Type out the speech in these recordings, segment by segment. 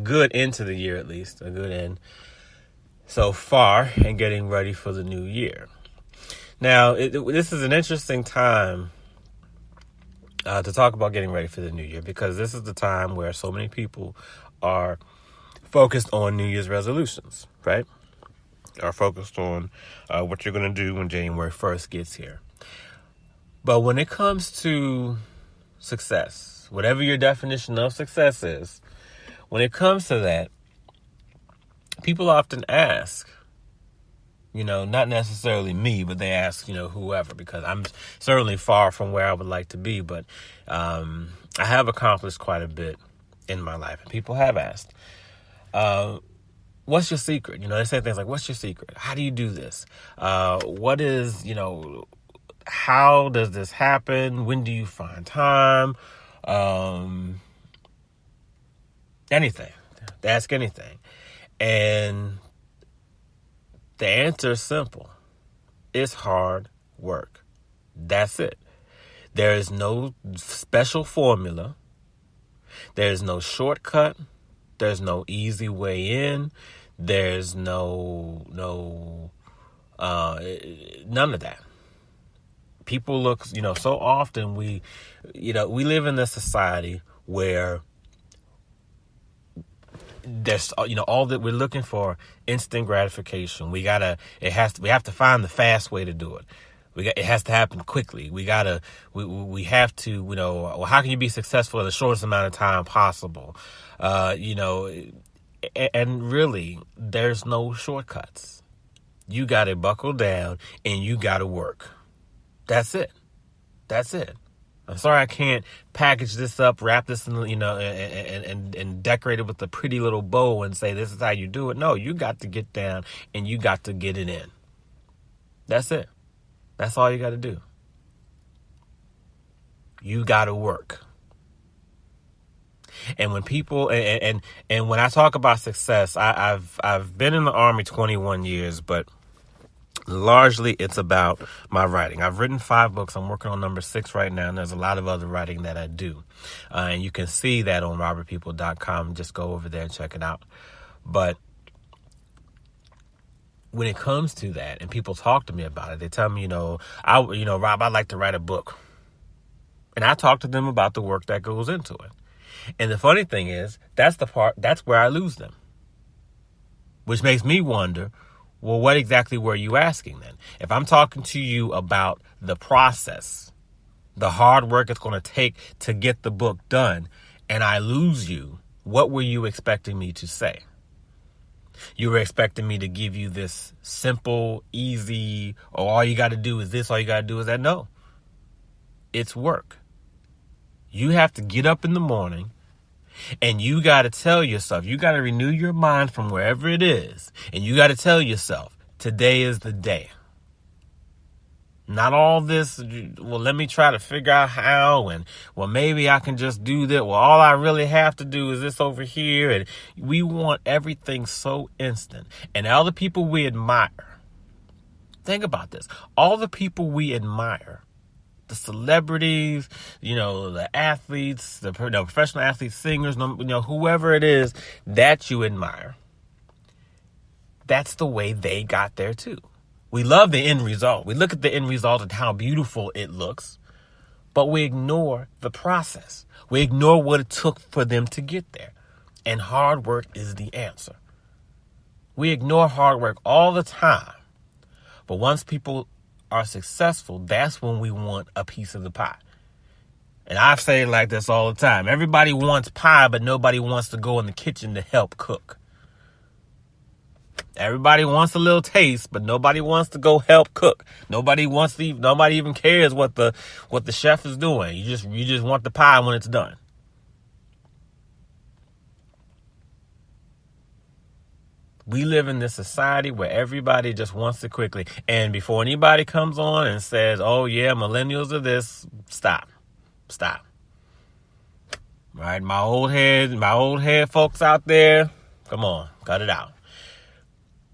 good into the year, at least a good end so far, and getting ready for the new year. Now, this is an interesting time to talk about getting ready for the new year, because this is the time where so many people are focused on New Year's resolutions, right? Are focused on what you're going to do when January 1st gets here. But when it comes to success, whatever your definition of success is, when it comes to that, people often ask, not necessarily me, but they ask, whoever, because I'm certainly far from where I would like to be, but I have accomplished quite a bit in my life, and people have asked, what's your secret? They say things like, what's your secret? How do you do this? What is, how does this happen? When do you find time? Anything. They ask anything. And the answer is simple. It's hard work. That's it. There is no special formula. There's no shortcut. There's no easy way in. There's none of that. People look, so often we live in this society where there's, all that we're looking for, instant gratification. We have to find the fast way to do it. It has to happen quickly. We have to, how can you be successful in the shortest amount of time possible? And really, there's no shortcuts. You got to buckle down and you got to work. That's it. I'm sorry I can't package this up, wrap this in, and decorate it with a pretty little bow and say this is how you do it. No, you got to get down and you got to get it in. That's it. That's all you got to do. You got to work. And when people and when I talk about success, I've been in the Army 21 years, but largely it's about my writing. I've written 5 books. I'm working on number 6 right now, and there's a lot of other writing that I do. And you can see that on robertpeople.com. Just go over there and check it out. But when it comes to that, and people talk to me about it, they tell me, Rob, I'd like to write a book. And I talk to them about the work that goes into it. And the funny thing is, that's where I lose them. Which makes me wonder, well, what exactly were you asking then? If I'm talking to you about the process, the hard work it's going to take to get the book done, and I lose you, what were you expecting me to say? You were expecting me to give you this simple, easy, all you got to do is this, all you got to do is that. No. It's work. You have to get up in the morning and you got to tell yourself, you got to renew your mind from wherever it is. And you got to tell yourself, today is the day. Not all this, well, let me try to figure out how, and, well, maybe I can just do that. Well, all I really have to do is this over here. And we want everything so instant. And all the people we admire, think about this, all the people we admire, the celebrities, the athletes, the professional athletes, singers, whoever it is that you admire, that's the way they got there too. We love the end result. We look at the end result and how beautiful it looks, but we ignore the process. We ignore what it took for them to get there. And hard work is the answer. We ignore hard work all the time. But once people are successful, that's when we want a piece of the pie. And I say it like this all the time. Everybody wants pie, but nobody wants to go in the kitchen to help cook. Everybody wants a little taste, but nobody wants to go help cook. Nobody even cares what the chef is doing. You just want the pie when it's done. We live in this society where everybody just wants it quickly. And before anybody comes on and says, oh yeah, millennials are this, stop. Right? My old head folks out there, come on, cut it out.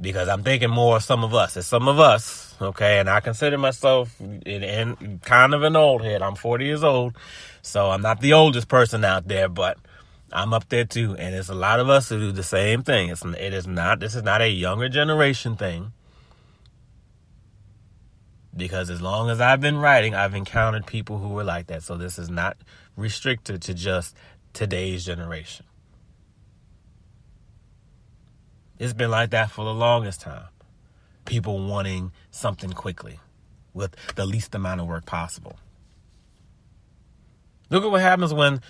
Because I'm thinking more of some of us. It's some of us, okay? And I consider myself in kind of an old head. I'm 40 years old, so I'm not the oldest person out there, but I'm up there too. And there's a lot of us who do the same thing. This is not a younger generation thing. Because as long as I've been writing, I've encountered people who were like that. So this is not restricted to just today's generation. It's been like that for the longest time. People wanting something quickly with the least amount of work possible. Look at what happens when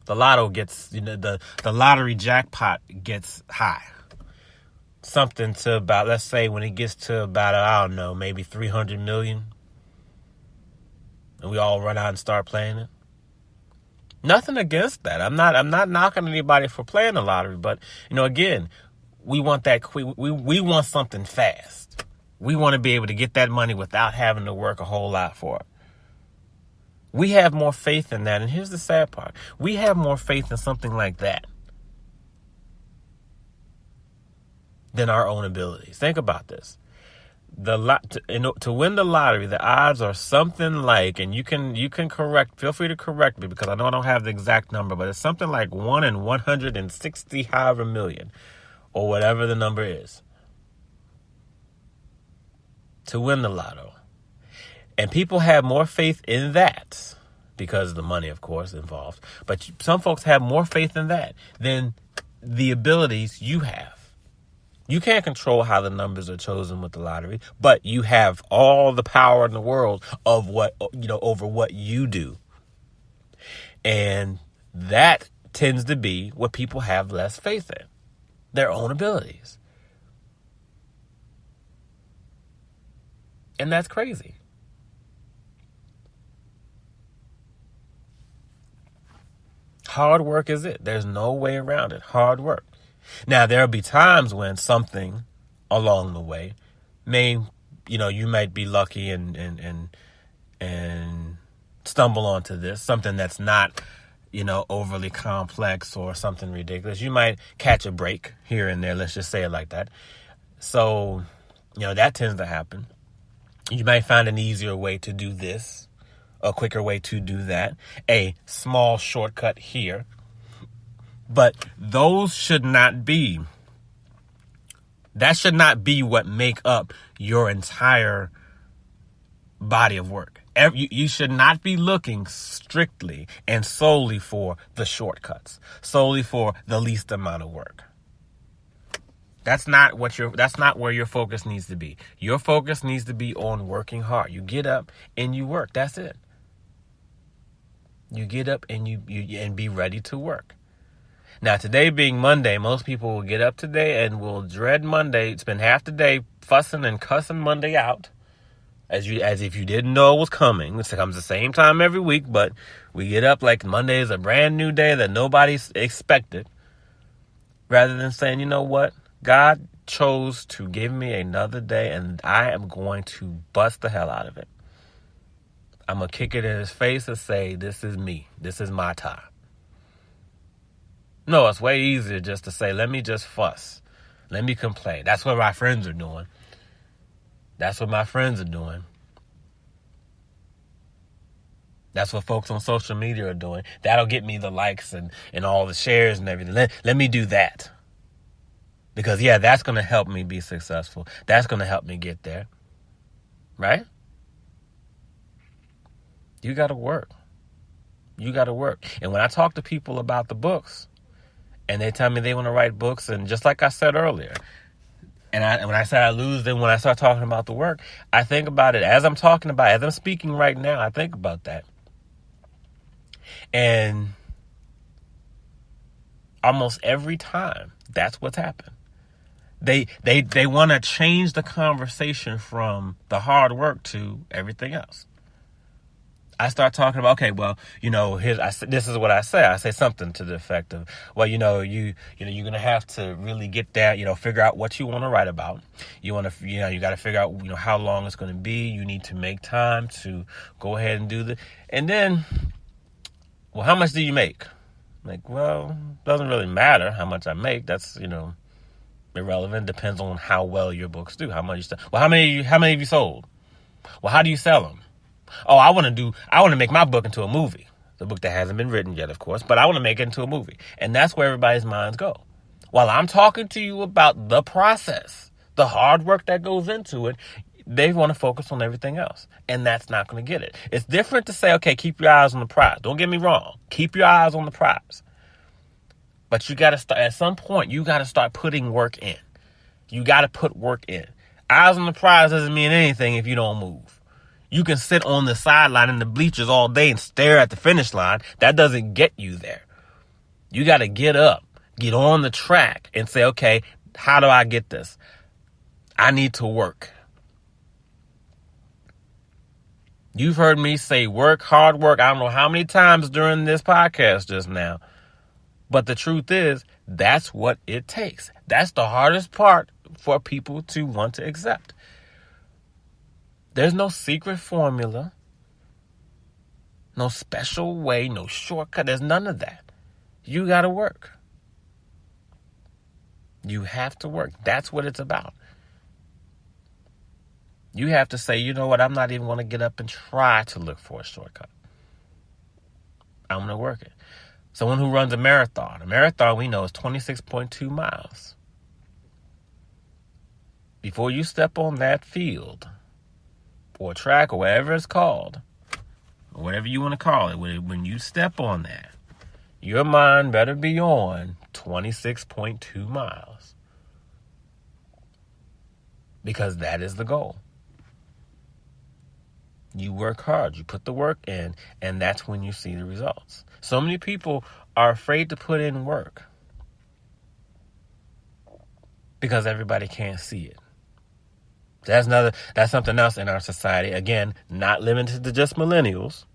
the lotto gets, the lottery jackpot gets high. Something to about, let's say when it gets to about, I don't know, maybe 300 million. And we all run out and start playing it. Nothing against that. I'm not knocking anybody for playing the lottery, but again, we want that quick. We want something fast. We want to be able to get that money without having to work a whole lot for it. We have more faith in that. And here's the sad part. We have more faith in something like that than our own abilities. Think about this. To win the lottery, the odds are something like, and you can feel free to correct me because I know I don't have the exact number, but it's something like 1 in 160 however million or whatever the number is to win the lotto. And people have more faith in that because of the money, of course, involved. But some folks have more faith in that than the abilities you have. You can't control how the numbers are chosen with the lottery, but you have all the power in the world of over what you do. And that tends to be what people have less faith in, their own abilities. And that's crazy. Hard work is it. There's no way around it. Hard work. Now, there'll be times when something along the way you might be lucky and stumble onto this, something that's not, overly complex or something ridiculous. You might catch a break here and there. Let's just say it like that. So, that tends to happen. You might find an easier way to do this, a quicker way to do that, a small shortcut here. But that should not be what make up your entire body of work. You should not be looking strictly and solely for the shortcuts, solely for the least amount of work. That's not where your focus needs to be. Your focus needs to be on working hard. You get up and you work. That's it. You get up and you and be ready to work. Now, today being Monday, most people will get up today and will dread Monday, spend half the day fussing and cussing Monday out, as if you didn't know it was coming. It comes the same time every week, but we get up like Monday is a brand new day that nobody expected, rather than saying, you know what, God chose to give me another day, and I am going to bust the hell out of it. I'm going to kick it in his face and say, this is me. This is my time. No, it's way easier just to say, let me just fuss. Let me complain. That's what my friends are doing. That's what my friends are doing. That's what folks on social media are doing. That'll get me the likes and all the shares and everything. Let me do that. Because, that's going to help me be successful. That's going to help me get there. Right? You got to work. You got to work. And when I talk to people about the books, and they tell me they want to write books, and just like I said earlier, when I say I lose them, when I start talking about the work, I think about it as I'm speaking right now, I think about that. And almost every time, that's what's happened. They want to change the conversation from the hard work to everything else. I start talking about, okay, well, this is what I say. I say something to the effect of, well, you're going to have to really get that, figure out what you want to write about. You want to, you got to figure out, how long it's going to be. You need to make time to go ahead and do the, and then, well, how much do you make? Like, well, it doesn't really matter how much I make. That's, irrelevant. Depends on how well your books do, how much you sell. Well, how many have you sold? Well, how do you sell them? Oh, I want to make my book into a movie. The book that hasn't been written yet, of course, but I want to make it into a movie. And that's where everybody's minds go. While I'm talking to you about the process, the hard work that goes into it, they want to focus on everything else. And that's not going to get it. It's different to say, okay, keep your eyes on the prize. Don't get me wrong. Keep your eyes on the prize. But you got to start, at some point, you got to start putting work in. You got to put work in. Eyes on the prize doesn't mean anything if you don't move. You can sit on the sideline in the bleachers all day and stare at the finish line. That doesn't get you there. You got to get up, get on the track and say, okay, how do I get this? I need to work. You've heard me say work, hard work. I don't know how many times during this podcast just now. But the truth is, that's what it takes. That's the hardest part for people to want to accept. There's no secret formula, no special way, no shortcut. There's none of that. You got to work. You have to work. That's what it's about. You have to say, you know what, I'm not even going to get up and try to look for a shortcut. I'm going to work it. Someone who runs a marathon we know is 26.2 miles. Before you step on that field or track or whatever it's called, or whatever you want to call it, when you step on that, your mind better be on 26.2 miles. Because that is the goal. You work hard, you put the work in, and that's when you see the results. So many people are afraid to put in work because everybody can't see it. That's something else in our society. Again, not limited to just millennials,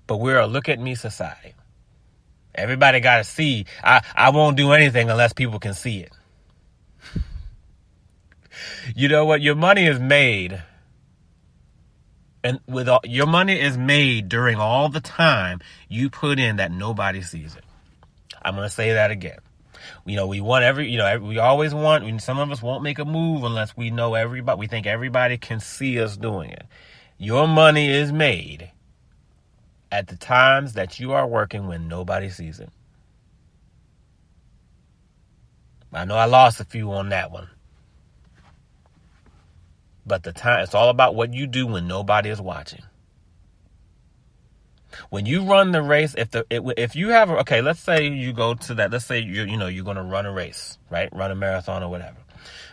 but we're a look at me society. Everybody got to see. I won't do anything unless people can see it. You know what? Your money is made. And your money is made during all the time you put in that nobody sees it. I'm going to say that again. We want we always want, some of us won't make a move unless we know everybody, we think everybody can see us doing it. Your money is made at the times that you are working when nobody sees it. I know I lost a few on that one. But it's all about what you do when nobody is watching. When you run the race, if you have, let's say you go to that, let's say you're going to run a race, right? Run a marathon or whatever.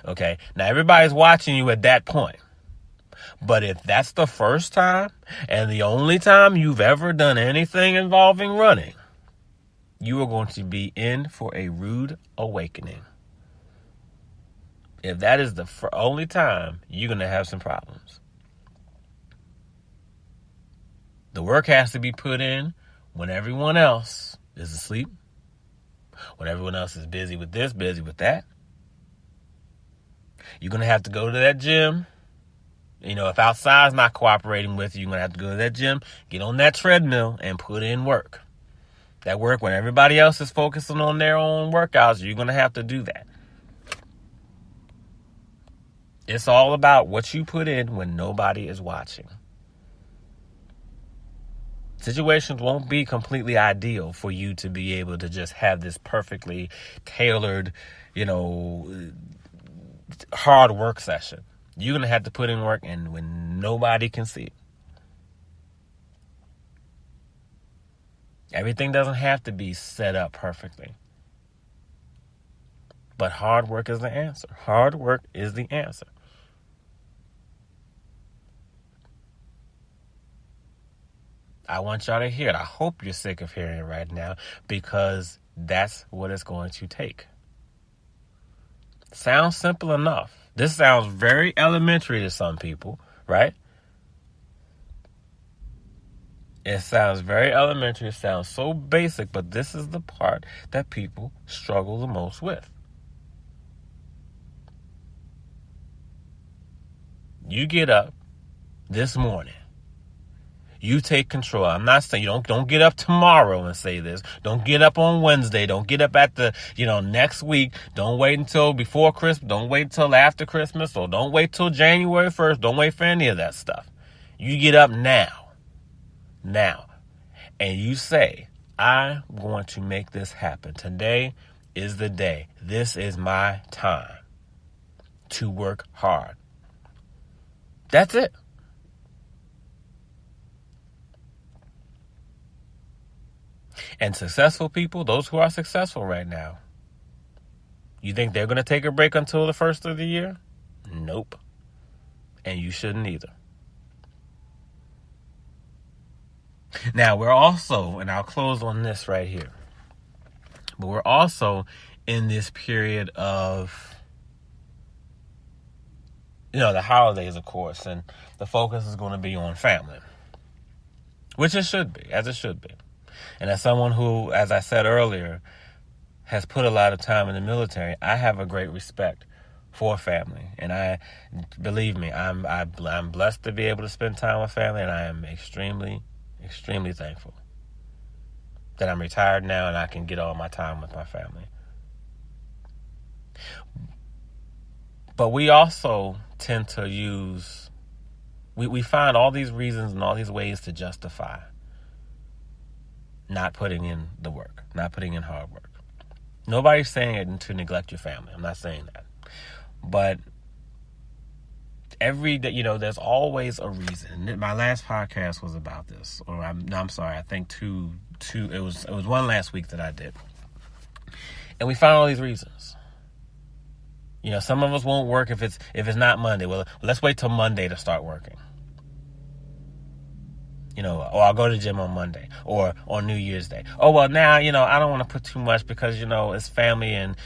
Okay. Now everybody's watching you at that point. But if that's the first time and the only time you've ever done anything involving running, you are going to be in for a rude awakening. If that is the only time, you're going to have some problems. The work has to be put in when everyone else is asleep, when everyone else is busy with this, busy with that. You're going to have to go to that gym. If outside's not cooperating with you, you're going to have to go to that gym, get on that treadmill, and put in work. That work, when everybody else is focusing on their own workouts, you're going to have to do that. It's all about what you put in when nobody is watching. Situations won't be completely ideal for you to be able to just have this perfectly tailored, hard work session. You're going to have to put in work and when nobody can see it. Everything doesn't have to be set up perfectly. But hard work is the answer. Hard work is the answer. I want y'all to hear it. I hope you're sick of hearing it right now because that's what it's going to take. Sounds simple enough. This sounds very elementary to some people, right? It sounds very elementary. It sounds so basic, but this is the part that people struggle the most with. You get up this morning. You take control. I'm not saying you don't get up tomorrow and say this. Don't get up on Wednesday. Don't get up at the, next week. Don't wait until before Christmas. Don't wait until after Christmas. Or don't wait till January 1st. Don't wait for any of that stuff. You get up now. now, and you say, I'm going to make this happen. Today is the day. This is my time to work hard. That's it. And successful people, those who are successful right now, you think they're going to take a break until the first of the year? Nope. And you shouldn't either. Now, we're also, and I'll close on this right here, but we're also in this period of, the holidays, of course, and the focus is going to be on family, which it should be, as it should be. And as someone who, as I said earlier, has put a lot of time in the military, I have a great respect for family. And believe me, I'm blessed to be able to spend time with family, and I am extremely thankful that I'm retired now and I can get all my time with my family. But we also tend to use, we find all these reasons and all these ways to justify not putting in the work, not putting in hard work. Nobody's saying it to neglect your family. I'm not saying that. But every day, there's always a reason. My last podcast was about this, or I'm sorry, I think two. It was one last week that I did, and we found all these reasons. Some of us won't work if it's not Monday. Well, let's wait till Monday to start working. Or I'll go to the gym on Monday or on New Year's Day. Oh, well, now, I don't want to put too much because, it's family and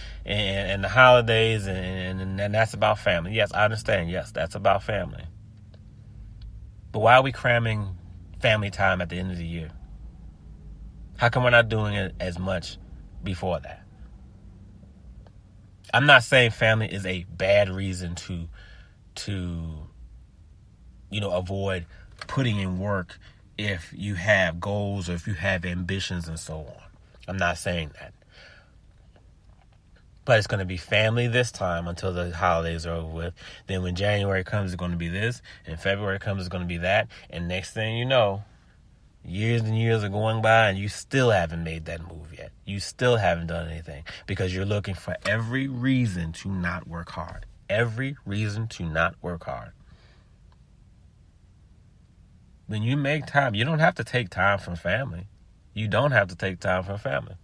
the holidays and that's about family. Yes, I understand. Yes, that's about family. But why are we cramming family time at the end of the year? How come we're not doing it as much before that? I'm not saying family is a bad reason to avoid putting in work if you have goals or if you have ambitions and so on. I'm not saying that. But it's going to be family this time until the holidays are over with. Then when January comes, it's going to be this. And February comes, it's going to be that. And next thing you know, years and years are going by and you still haven't made that move yet. You still haven't done anything because you're looking for every reason to not work hard. Every reason to not work hard. When you make time, you don't have to take time from family. You don't have to take time from family.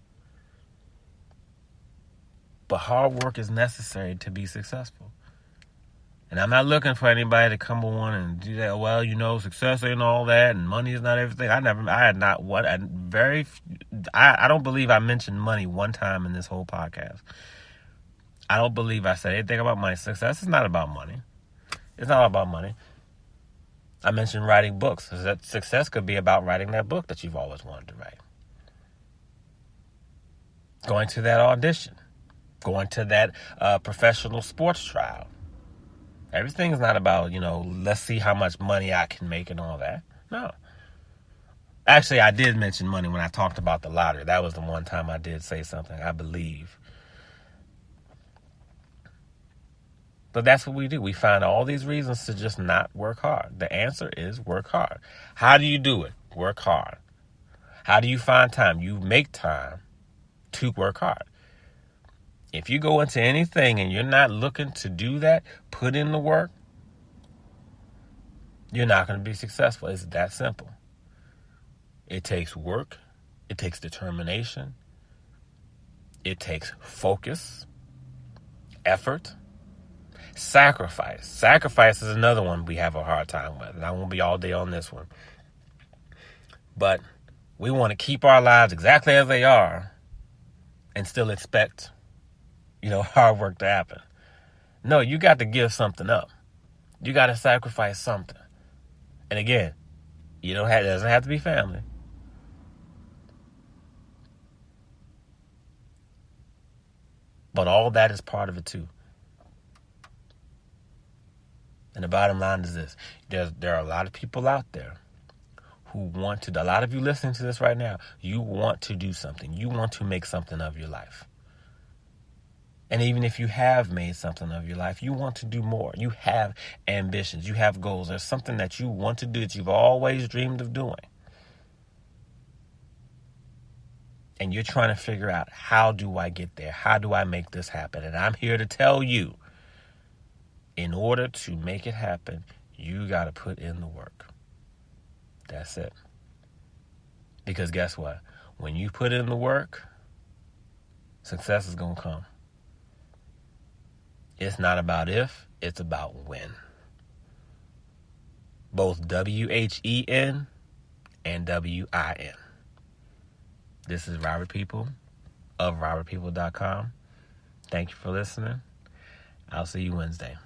But hard work is necessary to be successful. And I'm not looking for anybody to come on and do that. Well, success ain't all that, and money is not everything. I don't believe I mentioned money one time in this whole podcast. I don't believe I said anything about money. Success is not about money. It's not about money. I mentioned writing books. Success could be about writing that book that you've always wanted to write. Going to that audition. Going to that professional sports trial. Everything's not about, let's see how much money I can make and all that. No. Actually, I did mention money when I talked about the lottery. That was the one time I did say something, I believe. But that's what we do. We find all these reasons to just not work hard. The answer is work hard. How do you do it? Work hard. How do you find time? You make time to work hard. If you go into anything and you're not looking to do that, put in the work, you're not going to be successful. It's that simple. It takes work. It takes determination. It takes focus, effort. Sacrifice. Sacrifice is another one we have a hard time with. And I won't be all day on this one. But we want to keep our lives exactly as they are and still expect, hard work to happen. No, you got to give something up. You got to sacrifice something. And again, it doesn't have to be family. But all that is part of it too. And the bottom line is this. There are a lot of people out there who want to, a lot of you listening to this right now, you want to do something. You want to make something of your life. And even if you have made something of your life, you want to do more. You have ambitions. You have goals. There's something that you want to do that you've always dreamed of doing. and you're trying to figure out, how do I get there? How do I make this happen? And I'm here to tell you, in order to make it happen, you got to put in the work. That's it. Because guess what? When you put in the work, success is going to come. It's not about if, it's about when. Both WHEN and WIN. This is Robert People of RobertPeople.com. Thank you for listening. I'll see you Wednesday.